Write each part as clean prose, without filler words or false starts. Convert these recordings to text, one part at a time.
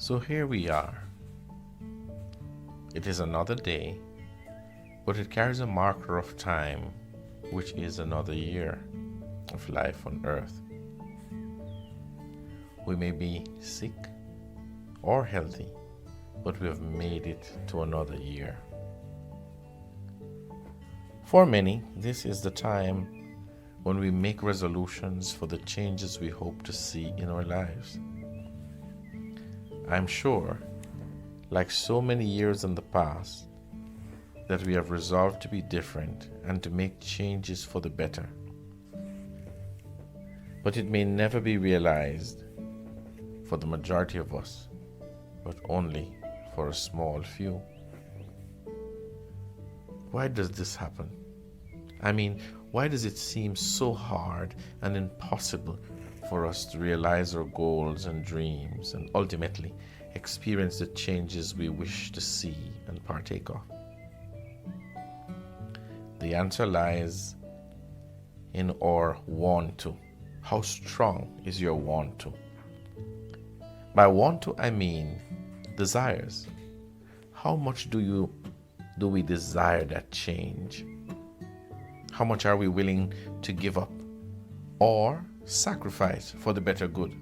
So here we are. It is another day, but it carries a marker of time, which is another year of life on earth. We may be sick or healthy, but we have made it to another year. For many, this is the time when we make resolutions for the changes we hope to see in our lives. I'm sure, like so many years in the past, that we have resolved to be different and to make changes for the better. But it may never be realized for the majority of us, but only for a small few. Why does this happen? I mean, why does it seem so hard and impossible for us to realize our goals and dreams and ultimately experience the changes we wish to see and partake of? The answer lies in our want to. How strong is your want to? By want to, I mean desires. How much do we desire that change? How much are we willing to give up or sacrifice for the better good,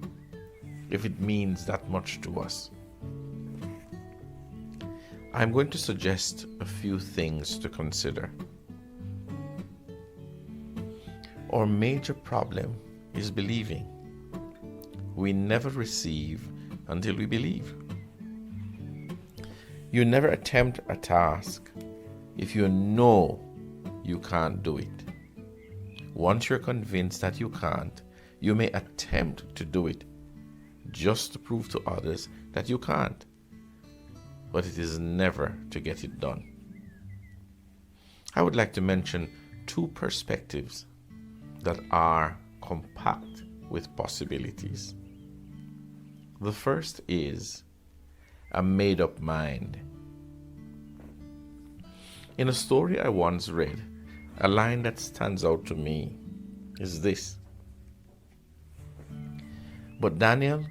if it means that much to us? I'm going to suggest a few things to consider. Our major problem is believing. We never receive until we believe. You never attempt a task if you know you can't do it. Once you're convinced that you can't, you may attempt to do it just to prove to others that you can't. But it is never to get it done. I would like to mention two perspectives that are compact with possibilities. The first is a made-up mind. In a story I once read, a line that stands out to me is this: "But Daniel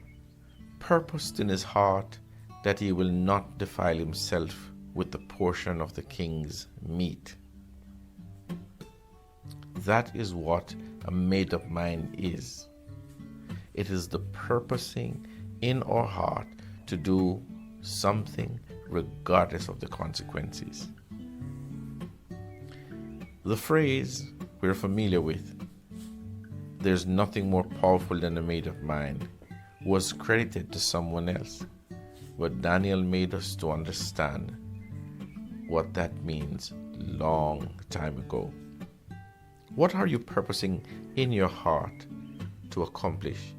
purposed in his heart that he will not defile himself with the portion of the king's meat." That is what a made-up mind is. It is the purposing in our heart to do something regardless of the consequences. The phrase we're familiar with, "There's nothing more powerful than a made-up mind," was credited to someone else, but Daniel made us to understand what that means long time ago. What are you purposing in your heart to accomplish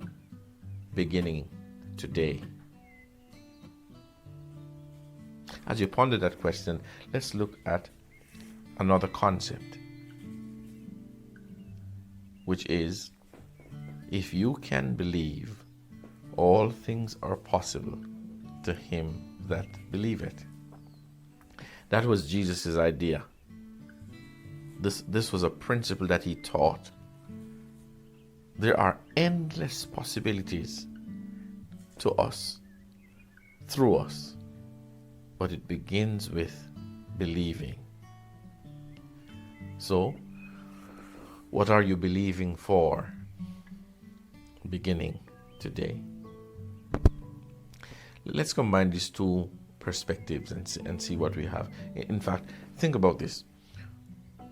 beginning today? As you ponder that question, let's look at another concept, which is, if you can believe, all things are possible to him that believeth. That was Jesus' idea. This was a principle that he taught. There are endless possibilities to us, through us, but it begins with believing. So, what are you believing for beginning today? Let's combine these two perspectives and see what we have. In fact, think about this.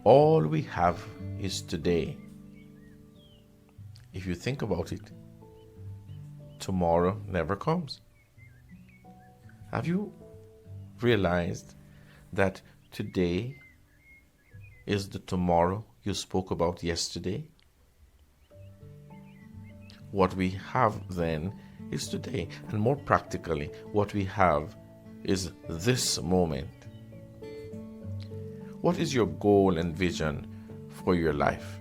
All we have is today. If you think about it, tomorrow never comes. Have you realized that today is the tomorrow you spoke about yesterday? What we have then is today, and more practically, what we have is this moment. What is your goal and vision for your life?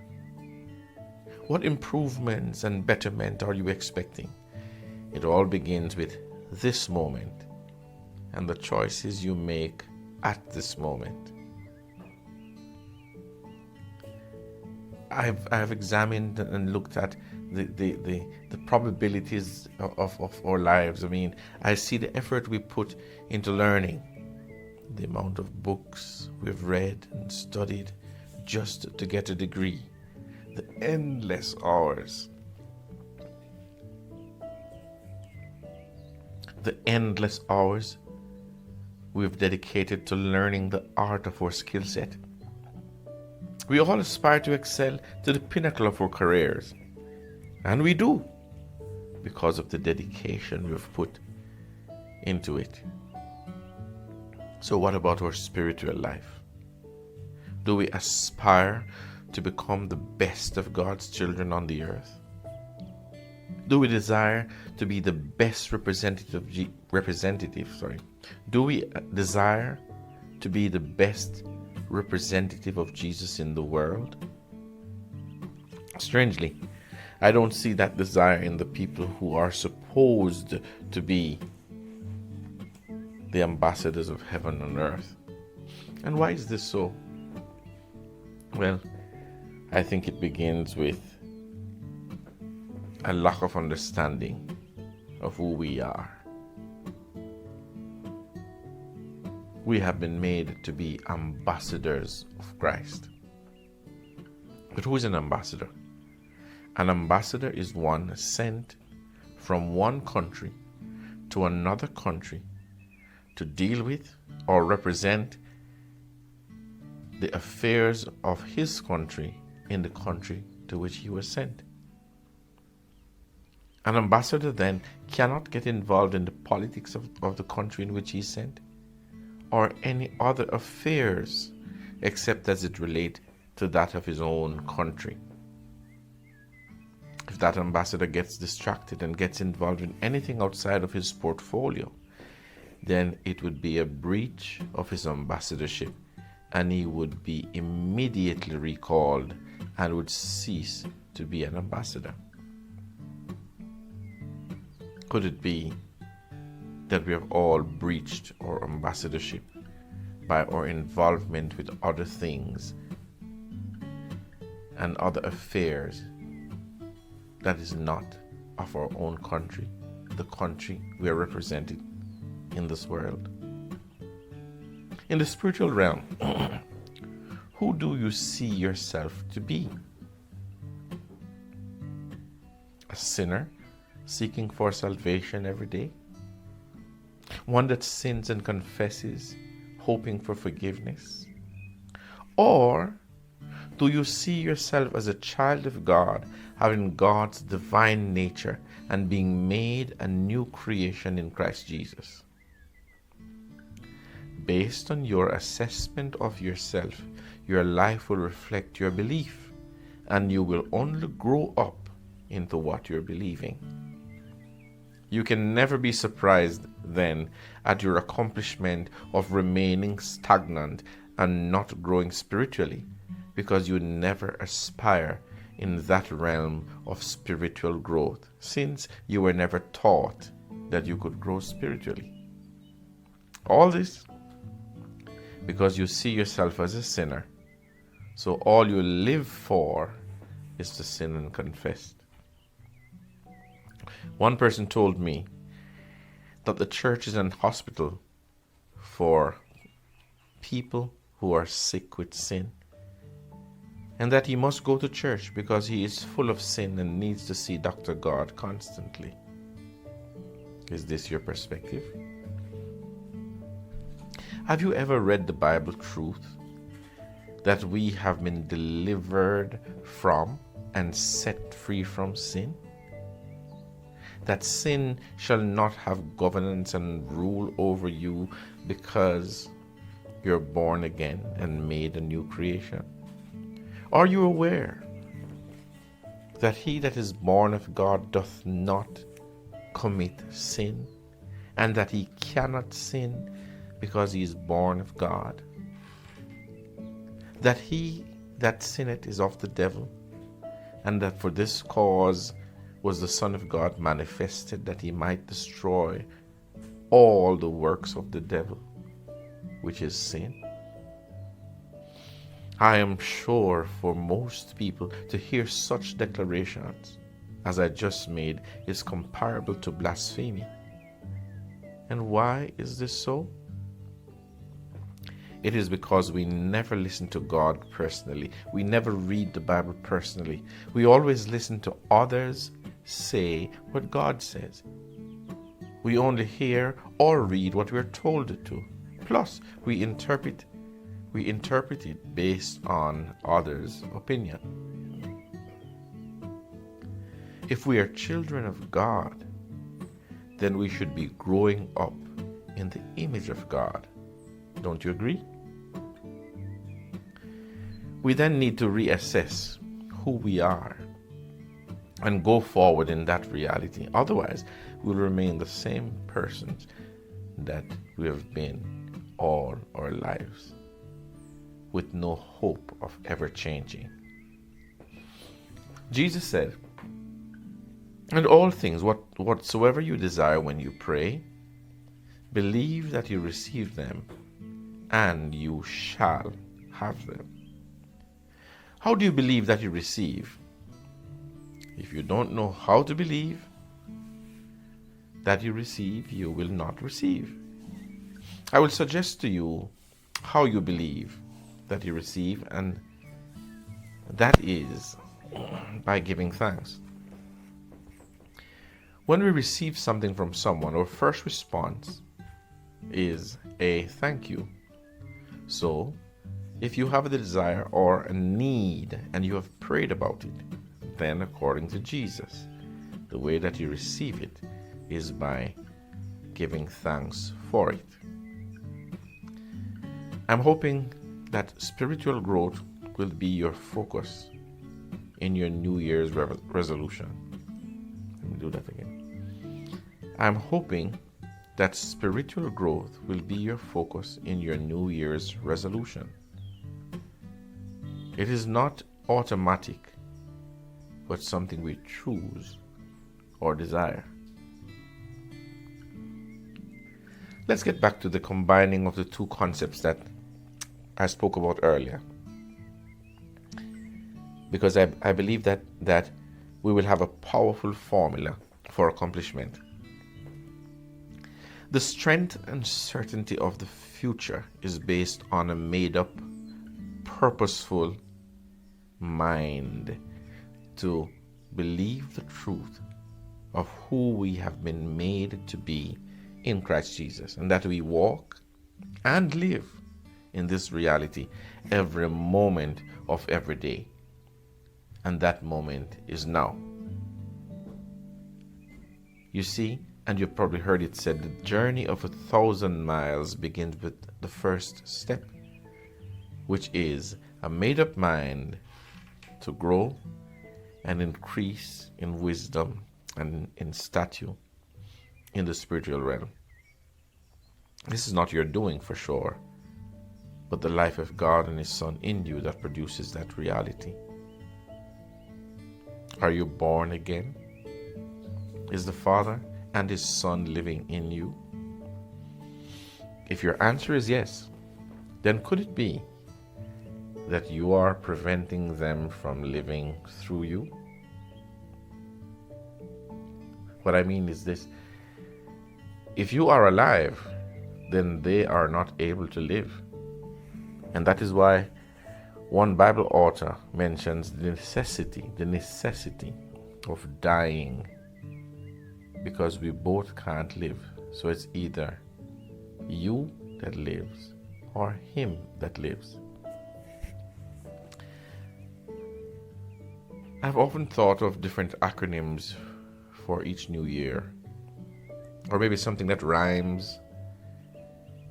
What improvements and betterment are you expecting? It all begins with this moment and the choices you make at this moment. I've examined and looked at the probabilities of our lives. I mean, I see the effort we put into learning, the amount of books we've read and studied just to get a degree, the endless hours, we've dedicated to learning the art of our skill set. We all aspire to excel to the pinnacle of our careers, and we do because of the dedication we've put into it. So what about our spiritual life? Do we aspire to become the best of God's children on the earth? Do we desire to be the best representative? Do we desire to be the best representative of Jesus in the world? Strangely, I don't see that desire in the people who are supposed to be the ambassadors of heaven on earth. And why is this so? Well, I think it begins with a lack of understanding of who we are. We have been made to be ambassadors of Christ. But who is an ambassador? An ambassador is one sent from one country to another country to deal with or represent the affairs of his country in the country to which he was sent. An ambassador then cannot get involved in the politics of the country in which he is sent, or any other affairs except as it relates to that of his own country. If that ambassador gets distracted and gets involved in anything outside of his portfolio, then it would be a breach of his ambassadorship, and he would be immediately recalled and would cease to be an ambassador. Could it be that we have all breached our ambassadorship by our involvement with other things and other affairs that is not of our own country, the country we are represented in this world? In the spiritual realm, who do you see yourself to be? A sinner seeking for salvation every day? One that sins and confesses, hoping for forgiveness? Or do you see yourself as a child of God, having God's divine nature and being made a new creation in Christ Jesus? Based on your assessment of yourself, your life will reflect your belief, and you will only grow up into what you're believing. You can never be surprised then at your accomplishment of remaining stagnant and not growing spiritually, because you never aspire in that realm of spiritual growth, since you were never taught that you could grow spiritually. All this because you see yourself as a sinner, so all you live for is to sin and confess. One person told me that the church is an hospital for people who are sick with sin, and that he must go to church because he is full of sin and needs to see Dr. God constantly. Is this your perspective? Have you ever read the Bible truth that we have been delivered from and set free from sin? That sin shall not have governance and rule over you because you're born again and made a new creation? Are you aware that he that is born of God doth not commit sin, and that he cannot sin because he is born of God? That he that sinneth is of the devil, and that for this cause was the Son of God manifested, that he might destroy all the works of the devil, which is sin. I am sure for most people to hear such declarations as I just made, is comparable to blasphemy. And why is this so? It is because we never listen to God personally. We never read the Bible personally. We always listen to others say what God says. We only hear or read what we're told to. Plus, we interpret it based on others' opinion. If we are children of God, then we should be growing up in the image of God. Don't you agree? We then need to reassess who we are and go forward in that reality. Otherwise, we'll remain the same persons that we have been all our lives, with no hope of ever changing. Jesus said, "And all things, whatsoever you desire when you pray, believe that you receive them, and you shall have them." How do you believe that you receive? If you don't know how to believe that you receive, you will not receive. I will suggest to you how you believe that you receive, and that is by giving thanks. When we receive something from someone, our first response is a thank you. So, if you have a desire or a need and you have prayed about it, then according to Jesus, the way that you receive it is by giving thanks for it. I'm hoping that spiritual growth will be your focus in your New Year's resolution. Let me do that again. I'm hoping that spiritual growth will be your focus in your New Year's resolution. It is not automatic, but something we choose or desire. Let's get back to the combining of the two concepts that I spoke about earlier, because I believe that we will have a powerful formula for accomplishment. The strength and certainty of the future is based on a made-up, purposeful mind to believe the truth of who we have been made to be in Christ Jesus, and that we walk and live in this reality every moment of every day. And that moment is now. You see, and you've probably heard it said, the journey of 1,000 miles begins with the first step, which is a made-up mind to grow and increase in wisdom and in stature in the spiritual realm. This is not your doing for sure, but the life of God and His Son in you that produces that reality. Are you born again? Is the Father and His Son living in you? If your answer is yes, then could it be that you are preventing them from living through you? What I mean is this: if you are alive, then they are not able to live. And that is why one Bible author mentions the necessity of dying, because we both can't live. So it's either you that lives or Him that lives. I've often thought of different acronyms for each new year, or maybe something that rhymes.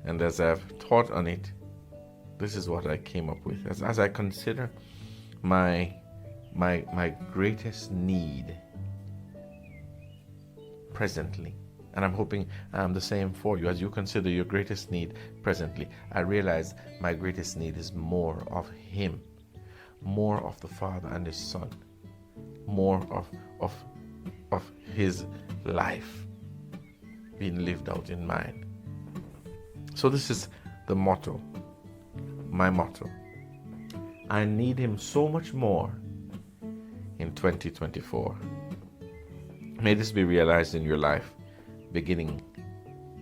And as I've thought on it, this is what I came up with. As I consider my greatest need presently, and I'm hoping the same for you. As you consider your greatest need presently, I realize my greatest need is more of Him, more of the Father and His Son, more of His life being lived out in mine. So this is the motto, my motto. I need Him so much more in 2024. May this be realized in your life, beginning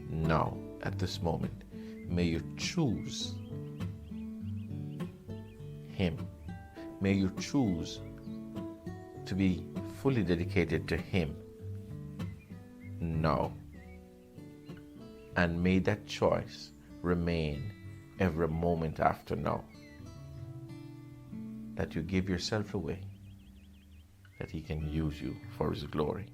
now, at this moment. May you choose Him. May you choose to be fully dedicated to Him now. And may that choice remain every moment after now. That you give yourself away, that He can use you for His glory.